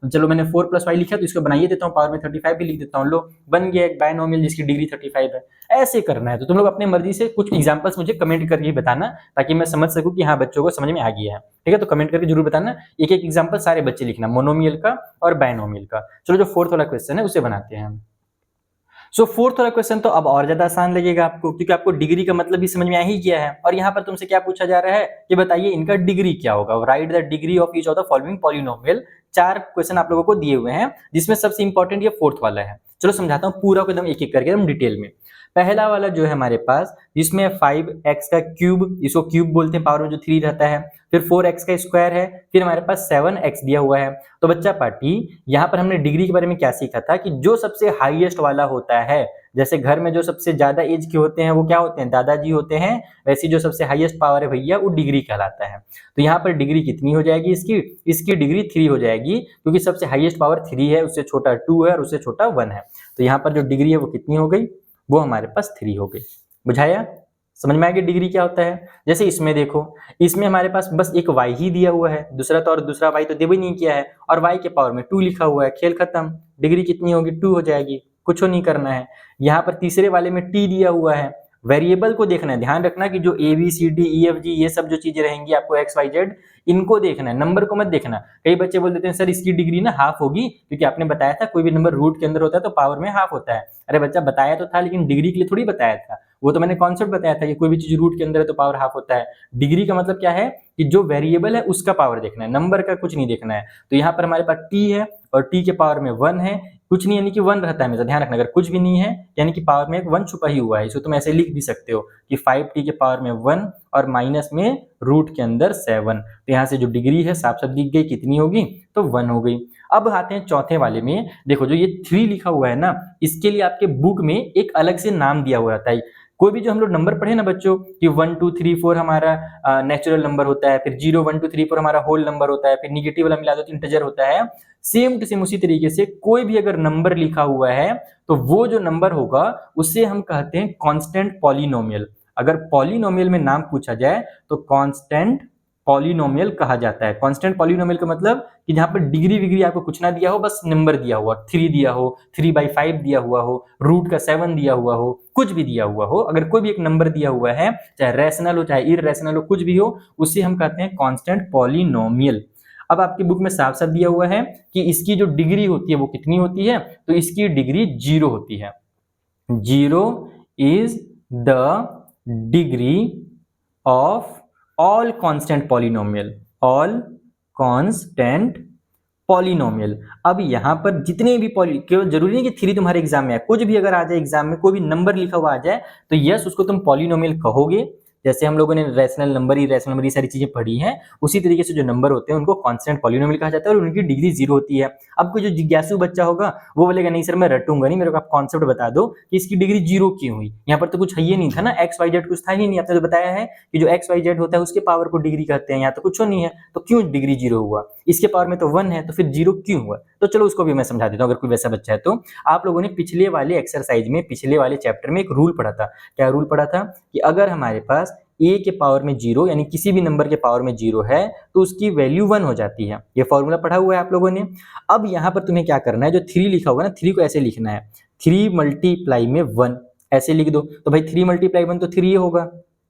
S1: चलो मैंने 4 प्लस y लिखा, तो इसको बनाइए देता हूँ, पावर में 35 भी लिख देता हूँ। लो बन गया एक बायनोमियल जिसकी डिग्री 35 है। ऐसे करना है, तो तुम लोग अपने मर्जी से कुछ एग्जांपल्स मुझे कमेंट करके बताना, ताकि मैं समझ सकूं कि हाँ बच्चों को समझ में आ गया है। ठीक है, तो कमेंट करके जरूर बताना। एक एक एग्जांपल सारे बच्चे लिखना, मोनोमियल का और बायनोमियल का। चलो जो फोर्थ वाला क्वेश्चन है उसे बनाते हैं हम। सो फोर्थ वाला क्वेश्चन तो अब और ज्यादा आसान लगेगा आपको, क्योंकि आपको डिग्री का मतलब भी समझ में आ ही गया है। और यहाँ पर तुमसे क्या पूछा जा रहा है कि बताइए इनका डिग्री क्या होगा। Right the degree of each of the following polynomial. 4 question आप लोगों को दिए हुए हैं, जिसमें सबसे इंपॉर्टेंट ये फोर्थ वाला है। चलो समझाता हूँ पूरा को एकदम एक एक करके एकदम डिटेल में। पहला वाला जो है हमारे पास, जिसमें 5x का क्यूब, इसको क्यूब बोलते हैं, पावर में जो 3 रहता है। फिर 4x का स्क्वायर है, फिर हमारे पास 7x दिया हुआ है। तो बच्चा पार्टी यहाँ पर हमने डिग्री के बारे में क्या सीखा था कि जो सबसे हाईएस्ट वाला होता है, जैसे घर में जो सबसे ज्यादा एज के होते हैं वो क्या होते हैं, दादाजी होते हैं, वैसी जो सबसे हाईएस्ट पावर है भैया वो डिग्री कहलाता है। तो यहाँ पर डिग्री कितनी हो जाएगी इसकी डिग्री 3 हो जाएगी, क्योंकि सबसे हाईएस्ट पावर 3 है, उससे छोटा 2 है और उससे छोटा 1 है। तो यहाँ पर जो डिग्री है वो कितनी हो गई, वो हमारे पास 3 हो गई। बुझाया, समझ में आ गया डिग्री क्या होता है। जैसे इसमें देखो, इसमें हमारे पास बस एक y ही दिया हुआ है, दूसरा y तो दे भी नहीं किया है, और y के पावर में 2 लिखा हुआ है। खेल खत्म, डिग्री कितनी होगी, 2 हो जाएगी, कुछ नहीं करना है। यहाँ पर तीसरे वाले में t दिया हुआ है। वेरिएबल को देखना है, ध्यान रखना कि जो a b c d e f g ये सब जो चीजें रहेंगी आपको x y z, इनको देखना है, नंबर को मत देखना। कई बच्चे बोल देते हैं सर इसकी डिग्री ना हाफ होगी, क्योंकि आपने बताया था कोई भी नंबर रूट के अंदर होता है तो पावर में हाफ होता है। अरे बच्चा बताया तो था, लेकिन डिग्री के लिए थोड़ी बताया था, वो तो मैंने कॉन्सेप्ट बताया था कि कोई भी चीज रूट के अंदर है तो पावर हाफ होता है। डिग्री का मतलब क्या है कि जो वेरिएबल है उसका पावर देखना है, नंबर का कुछ नहीं देखना है। तो यहाँ पर हमारे पास t है और t के पावर में 1 है, कुछ नहीं यानी कि 1 रहता है हमेशा। ध्यान रखना, अगर कुछ भी नहीं है यानी कि पावर में एक 1 छुपा ही हुआ है। इसको तुम ऐसे लिख भी सकते हो कि 5t के पावर में 1 और माइनस में रूट के अंदर 7। तो यहाँ से जो डिग्री है साफ साफ दिख गई, कितनी होगी, तो 1 हो गई। अब आते हैं चौथे वाले में। देखो जो ये 3 लिखा हुआ है ना, इसके लिए आपके बुक में एक अलग से नाम दिया हुआ रहता है। कोई भी जो हम लोग नंबर पढ़े ना बच्चों कि 1 2 3 4 हमारा नेचुरल नंबर होता है, फिर 0 1 2 3 4 हमारा होल नंबर होता है, फिर निगेटिव वाला मिला दो तो इंटीजर होता है। सेम टू सेम उसी तरीके से कोई भी अगर नंबर लिखा हुआ है तो वो जो नंबर होगा उसे हम कहते हैं कांस्टेंट पॉलिनोमियल। अगर पॉलिनोमियल में नाम पूछा जाए तो कांस्टेंट पॉलिनोमियल कहा जाता है। कांस्टेंट पॉलिनोमियल का मतलब कि जहां पर डिग्री विग्री आपको कुछ ना दिया हो, बस नंबर दिया हुआ, 3 दिया हो, 3/5 दिया हुआ हो, रूट का 7 दिया हुआ हो, कुछ भी दिया हुआ हो, अगर कोई भी एक नंबर दिया हुआ है, चाहे रैशनल हो चाहे इररैशनल हो, कुछ भी हो, उसे हम कहते हैं कांस्टेंट पॉलिनोमियल। अब आपकी बुक में साफ साफ दिया हुआ है कि इसकी जो डिग्री होती है वो कितनी होती है, तो इसकी डिग्री 0 होती है। 0 is the degree of all constant polynomial, all constant polynomial. अब यहाँ पर जितने भी केवल जरूरी नहीं कि 3 तुम्हारे एग्जाम में है, कुछ भी अगर आ जाए एग्जाम में, कोई भी नंबर लिखा हुआ आ जाए तो यस उसको तुम पॉलिनोमियल कहोगे। जैसे हम लोगों ने रैशनल नंबर, इरैशनल नंबर, ये सारी चीजें पढ़ी हैं, उसी तरीके से जो नंबर होते हैं उनको कांस्टेंट पॉलिनोमियल कहा जाता है और उनकी डिग्री 0 होती है। अब कोई जो जिज्ञासु बच्चा होगा वो बोलेगा नहीं सर मैं रटूंगा नहीं, मेरे को आप कॉन्सेप्ट बता दो कि इसकी डिग्री 0 क्यों हुई। यहाँ पर तो कुछ है ही नहीं था ना, एक्स वाई जेड कुछ था ही नहीं। आपने तो बताया है कि जो एक्स वाई जेड होता है उसके पावर को डिग्री कहते हैं, यहाँ तो कुछ नहीं है, तो क्यों डिग्री 0 हुआ। इसके पावर में तो 1 है, तो फिर 0 क्यों हुआ। तो चलो उसको भी मैं समझा देता हूँ अगर कोई वैसा बच्चा है तो। आप लोगों ने पिछले वाले एक्सरसाइज में, पिछले वाले चैप्टर में एक रूल पढ़ा था। क्या रूल पढ़ा था कि अगर हमारे पास a के पावर में 0 यानी किसी भी नंबर के पावर में 0 है तो उसकी वैल्यू 1 हो जाती है। ये फॉर्मूला पढ़ा हुआ है आप लोगों ने। अब यहाँ पर तुम्हें क्या करना है, जो 3 लिखा हुआ है ना, 3 को ऐसे लिखना है 3 मल्टीप्लाई में 1 ऐसे लिख दो। तो भाई 3 मल्टीप्लाई 1 तो 3 होगा,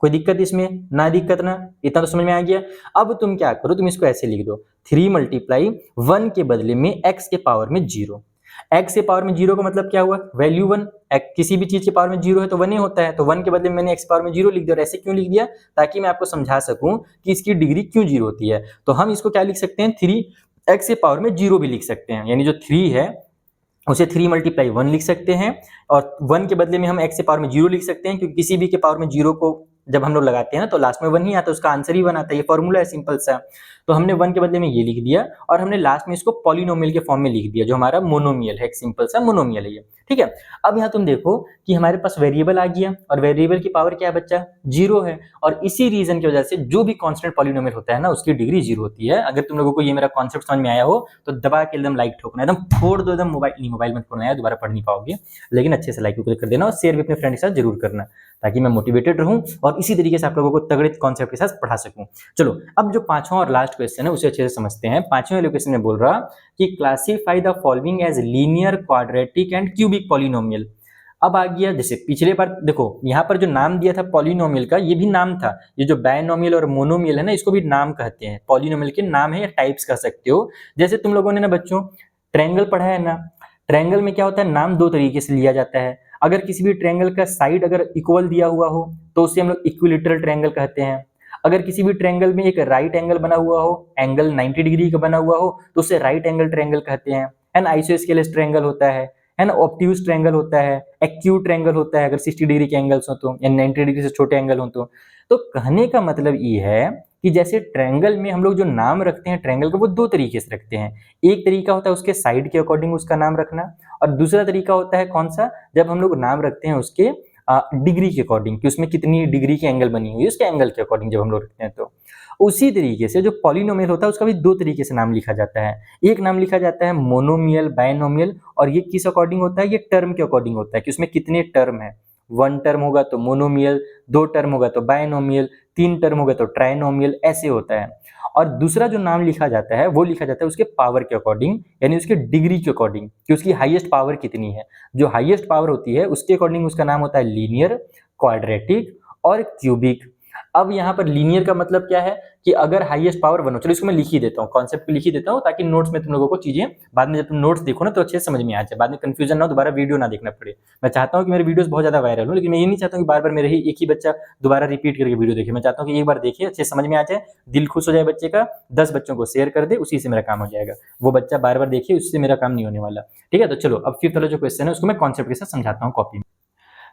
S1: कोई दिक्कत इसमें? ना दिक्कत ना, इतना तो समझ में आ गया। अब तुम क्या करो, तुम इसको ऐसे लिख दो 3 मल्टीप्लाई 1 के बदले में x के पावर में 0। x के पावर में 0 का मतलब क्या हुआ? वैल्यू 1। किसी भी चीज के पावर में 0 है तो 1 ही होता है, तो 1 के बदले में मैंने x के पावर में 0 लिख दिया। और ऐसे क्यों लिख दिया? ताकि मैं आपको समझा सकूं कि इसकी डिग्री क्यों 0 होती है। तो हम इसको क्या लिख सकते हैं, 3x के पावर में 0 भी लिख सकते हैं, यानी जो 3 है उसे 3 मल्टीप्लाई 1 लिख सकते हैं, और 1 के बदले में हम x के पावर में 0 लिख सकते हैं, क्योंकि किसी भी के पावर में 0 को जब हम लोग लगाते हैं ना तो लास्ट में 1 ही आता है, उसका आंसर ही 1 आता है। ये फॉर्मूला है सिंपल सा। तो हमने 1 के बदले में ये लिख दिया, और हमने लास्ट में इसको पॉलिनोमियल के फॉर्म में लिख दिया, जो हमारा मोनोमियल है, एक सिंपल सा मोनोमियल है ये, ठीक है। अब यहाँ तुम देखो कि हमारे पास वेरिएबल आ गया, और वेरिएबल की पावर क्या है बच्चा? 0 है। और इसी रीजन की वजह से जो भी कांस्टेंट पॉलिनोमियल होता है ना उसकी डिग्री 0 होती है। अगर तुम लोगों को ये मेरा कॉन्सेप्ट समझ में आया हो तो दबा के एकदम लाइक ठोकना, एकदम फोड़ दो, एकदम मोबाइल में फोड़ना है, दोबारा पढ़ नहीं पाओगे, लेकिन अच्छे से लाइक कर देना, और शेयर भी अपने फ्रेंड के साथ जरूर करना, ताकि मैं मोटिवेटेड रहूं और इसी तरीके से आप लोगों को तगड़े कॉन्सेप्ट के साथ पढ़ा सकूं। चलो अब जो पांचवा और लास्ट क्वेश्चन है उसे अच्छे से समझते हैं। पांचवें वाले क्वेश्चन में बोल रहा कि classify the following as linear, quadratic and cubic polynomial. अब आ गया, जैसे पिछले बार देखो यहाँ पर जो नाम दिया था पॉलिनोमियल का, ये भी नाम था। ये जो बायनोमियल और मोनोमियल है ना, इसको भी नाम कहते हैं, पॉलिनोमियल के नाम है या टाइप्स कह सकते हो। जैसे तुम लोगों ने ना बच्चों ट्रायंगल पढ़ा है ना, ट्रायंगल में क्या होता है, नाम दो तरीके से लिया जाता है। अगर किसी भी ट्रायंगल का साइड अगर इक्वल दिया हुआ हो तो उसे हम लोग इक्विलेटरल ट्रायंगल कहते हैं। अगर किसी भी ट्रायंगल में एक राइट एंगल बना हुआ हो, एंगल 90 डिग्री का बना हुआ हो, तो उसे राइट एंगल ट्रायंगल कहते हैं। एन आइसोस्केलेस ट्रायंगल होता है ना, ऑब्ट्यूज ट्रायंगल होता है, एक्यूट ट्रायंगल होता है अगर 60 डिग्री के एंगल्स हो तो, या 90 डिग्री से छोटे एंगल हो तो कहने का मतलब ये है कि जैसे ट्रायंगल में हम लोग जो नाम रखते हैं ट्रायंगल का, वो दो तरीके से रखते हैं। एक तरीका होता है उसके साइड के अकॉर्डिंग उसका नाम रखना, और दूसरा तरीका होता है कौन सा, जब हम लोग नाम रखते हैं उसके डिग्री के अकॉर्डिंग, कि उसमें कितनी डिग्री की एंगल बनी हुई है, उसके एंगल के अकॉर्डिंग जब हम लोग रखते हैं। तो उसी तरीके से जो पॉलिनोमियल होता है उसका भी दो तरीके से नाम लिखा जाता है। एक नाम लिखा जाता है मोनोमियल, बायनोमियल, और ये किस अकॉर्डिंग होता है, ये टर्म के अकॉर्डिंग होता है कि उसमें कितने टर्म है। 1 टर्म होगा तो मोनोमियल, 2 टर्म होगा तो बायनोमियल, 3 टर्म होगा तो ट्राइनोमियल, ऐसे होता है। और दूसरा जो नाम लिखा जाता है वो लिखा जाता है उसके पावर के अकॉर्डिंग, यानी उसके डिग्री के अकॉर्डिंग, कि उसकी हाईएस्ट पावर कितनी है। जो हाईएस्ट पावर होती है उसके अकॉर्डिंग उसका नाम होता है लीनियर, क्वाड्रेटिक और क्यूबिक। अब यहाँ पर लीनियर का मतलब क्या है कि अगर हाईएस्ट पावर 1 हो, चलो इसको मैं लिख ही देता हूँ, कॉन्सेप्ट को लिख ही देता हूँ, ताकि नोट्स में तुम लोगों को चीजें बाद में जब तुम नोट्स देखो ना तो अच्छे से समझ में आ जाए, बाद में कंफ्यूजन ना हो, दोबारा वीडियो ना देखना पड़े। मैं चाहता हूँ कि मेरे वीडियोस बहुत ज्यादा वायरल हो, लेकिन मैं ये नहीं चाहता हूँ कि बार बार मेरे ही एक ही बच्चा दोबारा रिपीट करके वीडियो देखे। मैं चाहता हूँ कि एक बार देखे, अच्छे समझ में आ जाए, दिल खुश हो जाए बच्चे का, 10 बच्चों को शेयर कर दे, उसी से मेरा काम हो जाएगा। वो बच्चा बार बार देखिए, उससे मेरा काम नहीं होने वाला, ठीक है। तो चलो अब फिफ्थ वाला जो क्वेश्चन है उसको मैं कॉन्सेप्ट के साथ समझाता हूँ कॉपी में।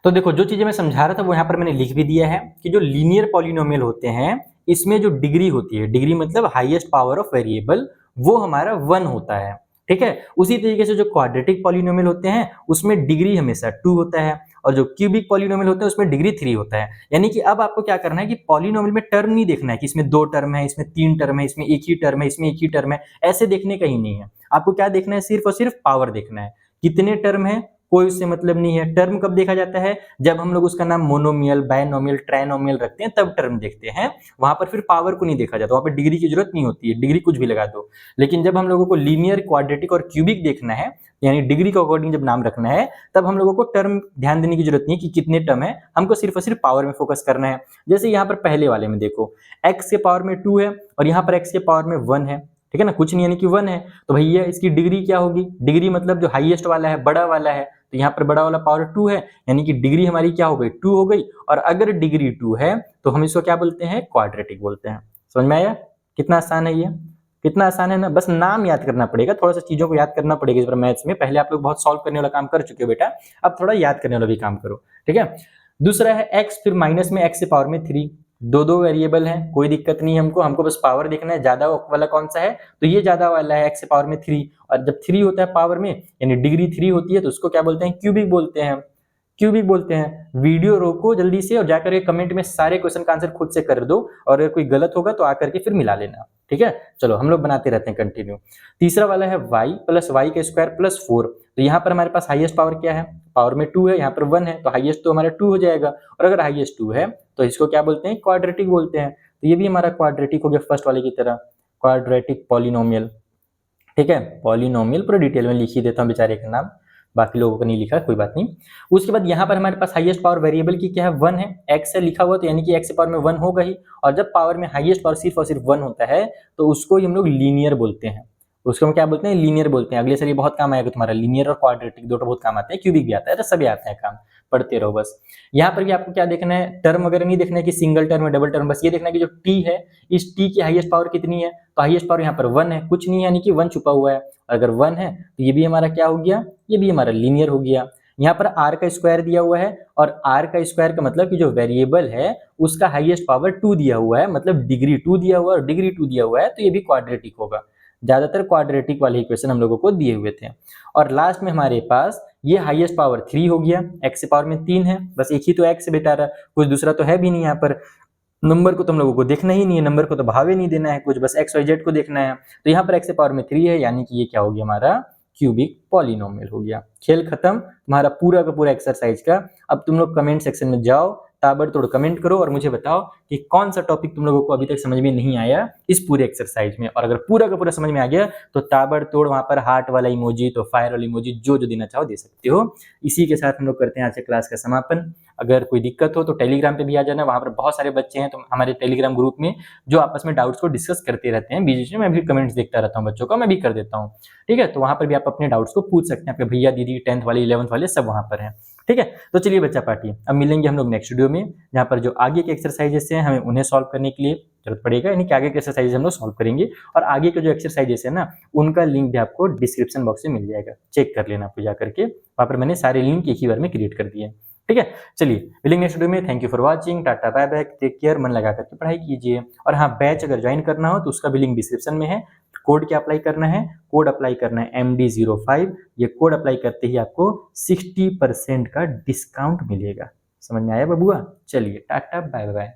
S1: तो देखो जो चीजें मैं समझा रहा था वो यहाँ पर मैंने लिख भी दिया है कि जो लीनियर पॉलिनोमियल होते हैं इसमें जो डिग्री होती है, डिग्री मतलब हाईएस्ट पावर ऑफ वेरिएबल, वो हमारा 1 होता है, ठीक है। उसी तरीके से जो क्वाड्रेटिक पॉलिनोमियल होते हैं उसमें डिग्री हमेशा 2 होता है, और जो क्यूबिक पॉलिनोमियल होते हैं उसमें डिग्री 3 होता है। यानी कि अब आपको क्या करना है कि पॉलिनोमियल में टर्म नहीं देखना है कि इसमें 2 टर्म है, इसमें 3 टर्म है, इसमें एक ही टर्म है, इसमें एक ही टर्म है, ऐसे देखने का ही नहीं है। आपको क्या देखना है, सिर्फ और सिर्फ पावर देखना है, कितने टर्म है कोई उससे मतलब नहीं है। टर्म कब देखा जाता है, जब हम लोग उसका नाम मोनोमियल, बायनोमियल, ट्राइनोमियल रखते हैं तब टर्म देखते हैं, वहां पर फिर पावर को नहीं देखा जाता, वहां पर डिग्री की जरूरत नहीं होती है, डिग्री कुछ भी लगा दो। लेकिन जब हम लोगों को लीनियर, क्वाड्रेटिक और क्यूबिक देखना है, यानी डिग्री के अकॉर्डिंग जब नाम रखना है, तब हम लोगों को टर्म ध्यान देने की जरूरत नहीं है कि कितने टर्म है, हमको सिर्फ और सिर्फ पावर में फोकस करना है। जैसे यहाँ पर पहले वाले में देखो x के पावर में 2 है और यहाँ पर x के पावर में 1 है, ठीक है ना, कुछ नहीं यानी कि 1 है, तो भैया इसकी डिग्री क्या होगी, डिग्री मतलब जो हाईएस्ट वाला है, बड़ा वाला है, तो यहाँ पर बड़ा वाला पावर 2 है, यानी कि डिग्री हमारी क्या हो गई, 2 हो गई। और अगर डिग्री 2 है तो हम इसको क्या बोलते हैं, क्वाड्रेटिक बोलते हैं। समझ में आया, कितना आसान है ये, कितना आसान है ना। बस नाम याद करना पड़ेगा, थोड़ा सा चीजों को याद करना पड़ेगा इस बार मैथ्स में। पहले आप लोग बहुत सॉल्व करने वाला काम कर चुके हो बेटा, अब थोड़ा याद करने वाला भी काम करो, ठीक है। दूसरा है x, फिर माइनस में x से पावर में 3, दो वेरिएबल हैं, कोई दिक्कत नहीं है हमको बस पावर देखना है, ज्यादा वाला कौन सा है, तो ये ज्यादा वाला है, x से पावर में 3। और जब 3 होता है पावर में, यानी डिग्री 3 होती है, तो उसको क्या बोलते हैं, क्यूबिक बोलते हैं, क्यूबिक बोलते हैं। वीडियो रोको जल्दी से और जाकर के कमेंट में सारे क्वेश्चन का आंसर खुद से कर दो, और अगर कोई गलत होगा तो आकर के फिर मिला लेना, ठीक है। चलो हम लोग बनाते रहते हैं कंटिन्यू। तीसरा वाला है y प्लस वाई का स्क्वायर प्लस 4। तो यहाँ पर हमारे पास हाईएस्ट पावर क्या है, पावर में 2 है, यहाँ पर 1 है, तो हाईएस्ट तो हमारा 2 हो जाएगा। और अगर हाईएस्ट 2 है तो इसको क्या बोलते हैं, क्वाड्रेटिक बोलते हैं। तो ये भी हमारा क्वाड्रेटिक हो गया फर्स्ट वाले की तरह, क्वाड्रेटिक पॉलिनोमियल, ठीक है। पॉलिनोमियल पूरा डिटेल में लिख ही देता हूँ बेचारे का नाम। बाकी लोगों को नहीं लिखा, कोई बात नहीं। उसके बाद यहाँ पर हमारे पास हाईएस्ट पावर वेरिएबल की क्या है, 1 है, x है लिखा हुआ, तो यानी कि x की पावर में 1 होगा ही। और जब पावर में हाईएस्ट पावर सिर्फ और सिर्फ 1 होता है तो उसको ही हम लोग लीनियर बोलते हैं, उसको हम क्या बोलते हैं, लीनियर बोलते हैं। अगले साल ये बहुत काम आएगा तुम्हारा, लीनियर और क्वाड्रेटिक दोनों बहुत काम आते हैं, क्यूबिक भी आता है, तो सभी आते हैं काम, पढ़ते रहो बस। यहाँ पर भी आपको क्या देखना है, टर्म वगैरह नहीं देखना है कि सिंगल टर्म है डबल टर्म, बस ये देखना है कि जो t है इस t की हाईएस्ट पावर कितनी है, तो हाईएस्ट पावर यहाँ पर 1 है, कुछ नहीं है, यानी कि 1 छुपा हुआ है। अगर 1 है तो ये भी हमारा क्या हो गया, ये भी हमारा लीनियर हो गया। यहाँ पर r का स्क्वायर दिया हुआ है, और r का स्क्वायर का मतलब कि जो वेरिएबल है उसका हाईएस्ट पावर 2 दिया हुआ है, मतलब डिग्री 2 दिया हुआ है और डिग्री 2 दिया हुआ है, तो ये भी क्वाड्रेटिक होगा। ज्यादातर क्वाड्रेटिक वाले इक्वेशन हम लोगों को दिए हुए थे। और लास्ट में हमारे पास ये हाईएस्ट पावर 3 हो गया, x की पावर में 3 है, बस एक ही तो x बेटा रहा, कुछ दूसरा तो है भी नहीं। यहाँ पर नंबर को तुम लोगों को देखना ही नहीं है, नंबर को तो भावे नहीं देना है कुछ, बस x y z को देखना है। तो यहाँ पर x की पावर में 3 है, यानी कि ये क्या हो गया, हमारा क्यूबिक पॉलिनोमियल हो गया। खेल खत्म तुम्हारा पूरा का पूरा एक्सरसाइज का। अब तुम लोग कमेंट सेक्शन में जाओ, ताबड़तोड़ कमेंट करो और मुझे बताओ कि कौन सा टॉपिक तुम लोगों को अभी तक समझ में नहीं आया इस पूरे एक्सरसाइज में। और अगर पूरा का पूरा समझ में आ गया तो ताबड़तोड़ वहां पर हार्ट वाला इमोजी, तो फायर वाला इमोजी, जो जो देना चाहो दे सकते हो। इसी के साथ हम लोग करते हैं आज के क्लास का समापन। अगर कोई दिक्कत हो तो टेलीग्राम पे भी आ जाना, वहां पर बहुत सारे बच्चे हैं तो हमारे टेलीग्राम ग्रुप में जो आपस में डाउट्स को डिस्कस करते रहते हैं, बीच में मैं भी कमेंट्स देखता रहता हूँ बच्चों का, मैं भी कर देता हूँ। ठीक है, तो वहां पर भी आप अपने डाउट्स को पूछ सकते हैं, आपके भैया दीदी 10th वाले 11th वाले सब वहां पर हैं। ठीक है, तो चलिए बच्चा पार्टी, अब मिलेंगे हम लोग नेक्स्ट वीडियो में, जहाँ पर जो आगे के एक्सरसाइजेस हैं हमें उन्हें सॉल्व करने के लिए जरूरत पड़ेगा, यानी कि आगे के एक्सरसाइजेस हम लोग सॉल्व करेंगे। और आगे के जो एक्सरसाइजेस है ना उनका लिंक भी आपको डिस्क्रिप्शन बॉक्स में मिल जाएगा, चेक कर लेना आपको जा करके, वहां पर मैंने सारे लिंक एक ही बार में क्रिएट कर दिए। ठीक है, चलिए मिलेंगे नेक्स्ट वीडियो में। Thank you for watching, tata bye bye, take care, मन लगा करके पढ़ाई कीजिए। और हाँ, बैच अगर ज्वाइन करना हो तो उसका भी लिंक डिस्क्रिप्शन में है। कोड क्या अप्लाई करना है, कोड अप्लाई करना है MD05, ये कोड अप्लाई करते ही आपको 60% का डिस्काउंट मिलेगा। समझ में आया बबुआ? चलिए टाटा बाय बाय।